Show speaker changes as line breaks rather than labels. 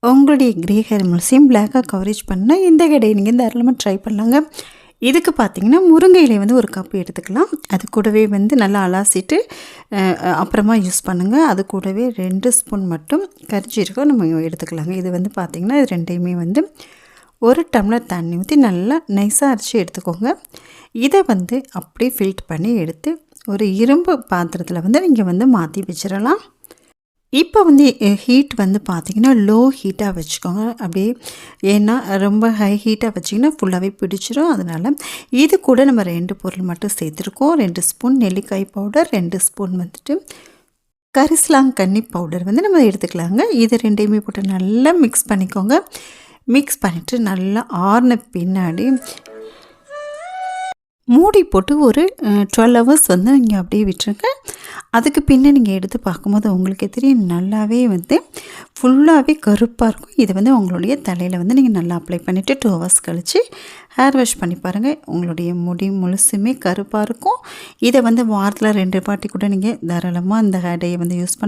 உங்களுடைய grey hair முழுசையும் பிளாக்காக coverage பண்ணால் இந்த கடையை நீங்கள் தாராளமாக ட்ரை பண்ணலாங்க. இதுக்கு பார்த்தீங்கன்னா முருங்கை இலை வந்து ஒரு கப் எடுத்துக்கலாம். அது கூடவே வந்து நல்லா அலாசிட்டு அப்புறமா யூஸ் பண்ணுங்கள். அது கூடவே 2 ஸ்பூன் மட்டும் கரிஜீரகம் நம்ம எடுத்துக்கலாங்க. இது வந்து பார்த்திங்கன்னா இது ரெண்டையுமே வந்து 1 டம்ளர் தண்ணி ஊற்றி நல்லா நைஸாக அரைச்சி எடுத்துக்கோங்க. இதை வந்து அப்படியே ஃபில்டர் பண்ணி எடுத்து ஒரு இரும்பு பாத்திரத்தில் வந்து நீங்கள் வந்து மாற்றி வச்சிடலாம். இப்போ வந்து ஹீட் வந்து பார்த்திங்கன்னா லோ ஹீட்டாக வச்சுக்கோங்க. அப்படியே ஏன்னா ரொம்ப ஹை ஹீட்டாக வச்சிங்கன்னா ஃபுல்லாகவே பிடிச்சிரும். அதனால் இது கூட நம்ம 2 பொருள் மட்டும் சேர்த்துருக்கோம். 2 ஸ்பூன் நெல்லிக்காய் பவுடர், 2 ஸ்பூன் வந்துட்டு கரிசலாங்கண்ணி பவுடர் வந்து நம்ம எடுத்துக்கலாங்க. இது ரெண்டையுமே போட்டு நல்லா மிக்ஸ் பண்ணிக்கோங்க. மிக்ஸ் பண்ணிவிட்டு நல்லா ஆறின பின்னாடி மூடி போட்டு ஒரு 12 ஹவர்ஸ் வந்து நீங்கள் அப்படியே விட்டுருங்க. அதுக்கு பின்னே நீங்கள் எடுத்து பார்க்கும்போது உங்களுக்கே தெரியும் நல்லாவே வந்து ஃபுல்லாகவே கருப்பாக இருக்கும். இதை வந்து உங்களுடைய தலையில் வந்து நீங்கள் நல்லா அப்ளை பண்ணிவிட்டு 2 ஹவர்ஸ் கழித்து ஹேர் வாஷ் பண்ணி பாருங்கள். உங்களுடைய முடி முழுசுமே கருப்பாக இருக்கும். இதை வந்து வாரத்தில் 2 வாட்டி கூட நீங்கள் தாராளமாக இந்த ஹேர் டையை வந்து யூஸ் பண்ண